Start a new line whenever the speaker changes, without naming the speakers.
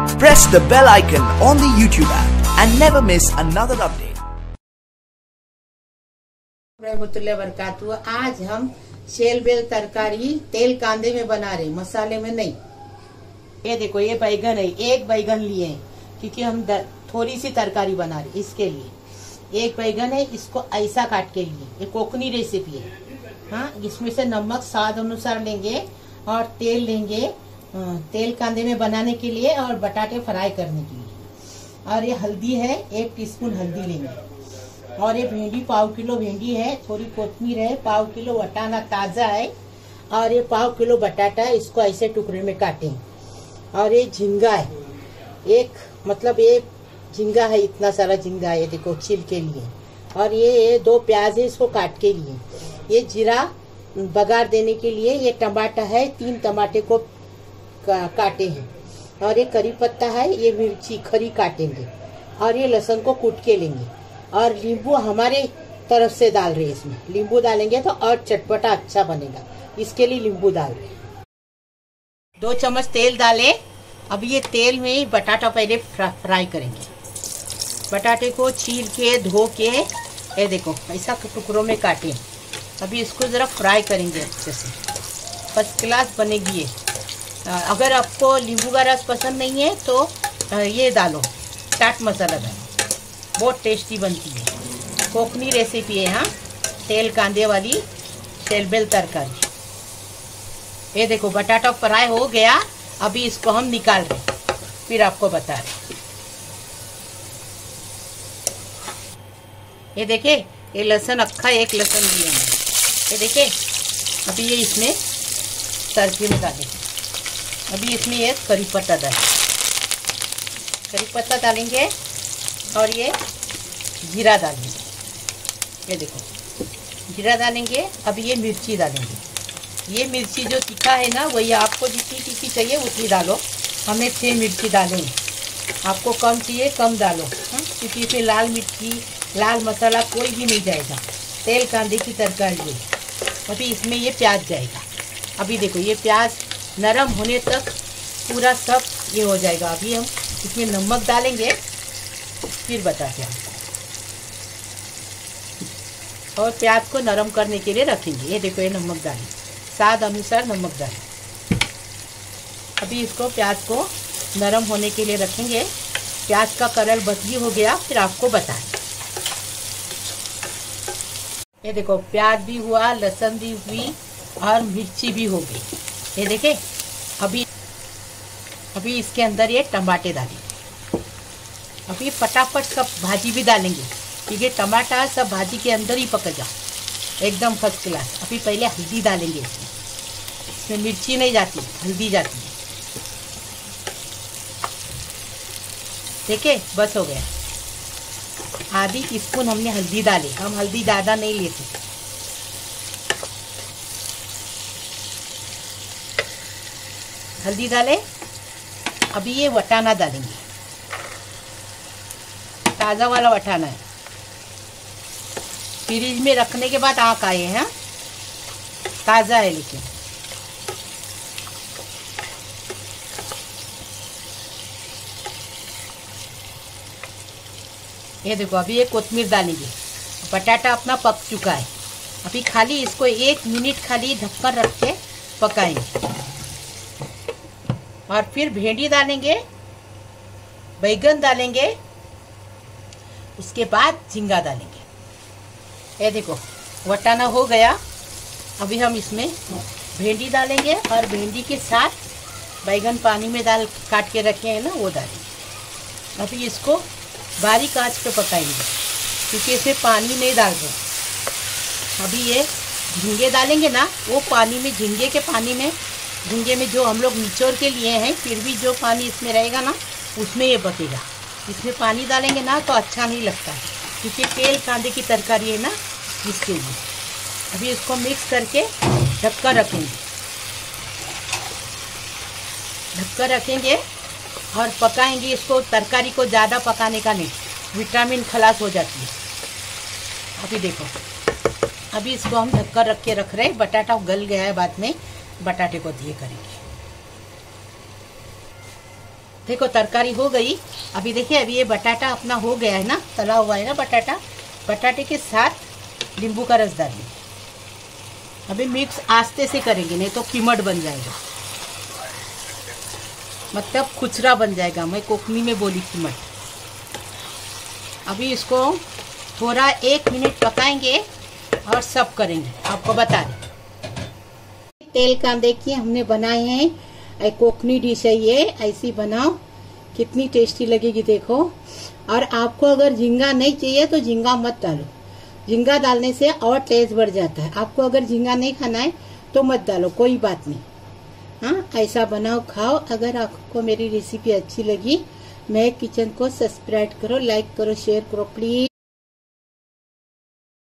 Press the bell icon on the YouTube app and never miss another update.
आज हम shell bell तरकारी तेल कांदे में बना रहे, मसाले में नहीं। ये देखो, ये बैगन है, एक बैगन लिए हैं क्योंकि हम थोड़ी सी तरकारी बना रहे, इसके लिए एक बैगन है। इसको ऐसा काट के लिए, ये कोकनी रेसिपी है। हाँ, इसमें से नमक स्वाद अनुसार लेंगे और तेल लेंगे, तेल कांदे में बनाने के लिए और बटाटे फ्राई करने के लिए। और ये हल्दी है, 1 टीस्पून हल्दी लेंगे। और ये भिंडी, पाव किलो भिंडी है, थोड़ी कोथमीर है, पाव किलो वटाना ताजा है और ये पाव किलो बटाटा है, इसको ऐसे टुकड़े में काटें। और ये झींगा है, एक झींगा है, इतना सारा झींगा है, ये देखो छिल के लिए। और ये 2 प्याज है, इसको काट के लिए। ये जीरा बघार देने के लिए। ये टमाटर है, 3 टमाटे को काटे हैं। और ये करी पत्ता है, ये मिर्ची खरी काटेंगे। और ये लहसुन को कूट के लेंगे। और नींबू हमारे तरफ से डाल रहे हैं, इसमें नींबू डालेंगे तो और चटपटा अच्छा बनेगा, इसके लिए नींबू डाल रहे हैं। 2 चम्मच तेल डालें। अब ये तेल में बटाटा पहले फ्राई करेंगे। बटाटे को छील के धो के, ये देखो ऐसा टुकड़ों में काटें। अभी इसको ज़रा फ्राई करेंगे अच्छे से, फर्स्ट क्लास बनेगी ये। अगर आपको नींबू का रस पसंद नहीं है तो ये डालो, चाट मसाला डालो, बहुत टेस्टी बनती है। कोकनी रेसिपी है। हाँ, तेल कांदे वाली शेल बेल तरकारी। ये देखो बटाटा फ्राई हो गया। अभी इसको हम निकाल रहे, फिर आपको बता रहे। ये देखे, ये लहसुन अक्खा 1 लहसुन दिए हैं, ये देखे। अभी ये इसमें तड़के में डालेंगे। अभी इसमें ये करी पत्ता डालेंगे और ये जीरा डालेंगे। ये देखो जीरा डालेंगे। अब ये मिर्ची डालेंगे। ये मिर्ची जो तीखा है ना, वही आपको जितनी तीखी चाहिए उतनी डालो। हमने 6 मिर्ची डालेंगे, आपको कम चाहिए कम डालो। हाँ, क्योंकि इसमें लाल मिर्ची, लाल मसाला कोई भी नहीं जाएगा, तेल कांदे की तरकारी है। अभी इसमें ये प्याज जाएगा। अभी देखो, ये प्याज नरम होने तक पूरा सब ये हो जाएगा। अभी हम इसमें नमक डालेंगे, फिर बताते हैं। और प्याज को नरम करने के लिए रखेंगे। ये देखो, ये नमक डालें, स्वाद अनुसार नमक डालें। अभी इसको प्याज को नरम होने के लिए रखेंगे। प्याज का कलर बदली हो गया, फिर आपको बताएं। ये देखो, प्याज भी हुआ, लहसुन भी हुई और मिर्ची भी हो गई। ये देखे। अभी इसके अंदर ये टमाटे डालेंगे। अभी फटाफट सब भाजी भी डालेंगे क्योंकि टमाटर सब भाजी के अंदर ही पकेगा, एकदम फर्स्ट क्लास। अभी पहले हल्दी डालेंगे इसमें मिर्ची नहीं जाती, हल्दी जाती है। देखे, बस हो गया। आधी टीस्पून हमने हल्दी डाली, हम हल्दी ज़्यादा नहीं लेते। हल्दी डाले। अभी ये वटाना डालेंगे, ताज़ा वाला वटाना है, फ्रिज में रखने के बाद आँख आए हैं, ताज़ा है लेकिन। ये देखो, अभी ये कोथमीर डालेंगे। बटाटा अपना पक चुका है। अभी खाली इसको 1 मिनट खाली ढक्कन रख के पकाएंगे। और फिर भिंडी डालेंगे, बैगन डालेंगे, उसके बाद झींगा डालेंगे। ये देखो, वटाना हो गया। अभी हम इसमें भिंडी डालेंगे और भिंडी के साथ बैगन पानी में काट के रखे हैं ना, वो डालेंगे। अभी इसको बारीक आंच पे पकाएंगे क्योंकि इसमें पानी नहीं डाल रहे। अभी ये झींगे डालेंगे ना, वो पानी में, झींगे में जो हम लोग निचोड़ के लिए हैं, फिर भी जो पानी इसमें रहेगा ना, उसमें ये पकेगा। इसमें पानी डालेंगे ना तो अच्छा नहीं लगता है क्योंकि तेल कांदे की तरकारी है ना, इसके लिए। अभी इसको मिक्स करके ढक्कन रखेंगे और पकाएंगे इसको। तरकारी को ज़्यादा पकाने का नहीं, विटामिन खलास हो जाती है। अभी देखो, अभी इसको हम ढक्कन रख के रख रहे हैं। बटाटा गल गया है, बाद में बटाटे को दिए करेंगे। देखो तरकारी हो गई। अभी देखिए, अभी ये बटाटा अपना हो गया है ना, तला हुआ है ना बटाटा। बटाटे के साथ नींबू का रस डालिए। अभी मिक्स आस्ते से करेंगे, नहीं तो कीमट बन जाएगा, मतलब खुचरा बन जाएगा। मैं कोकनी में बोली कीमट। अभी इसको थोड़ा 1 मिनट पकाएंगे और सब करेंगे, आपको बता दें। तेल कांदे की हमने बनाए हैं। कोकनी डिश है ये, ऐसी बनाओ, कितनी टेस्टी लगेगी देखो। और आपको अगर झींगा नहीं चाहिए तो झींगा मत डालो, झींगा डालने से और टेस्ट बढ़ जाता है। आपको अगर झींगा नहीं खाना है तो मत डालो, कोई बात नहीं। हाँ, ऐसा बनाओ, खाओ। अगर आपको मेरी रेसिपी अच्छी लगी, मैं किचन को सब्सक्राइब करो, लाइक करो, शेयर करो प्लीज।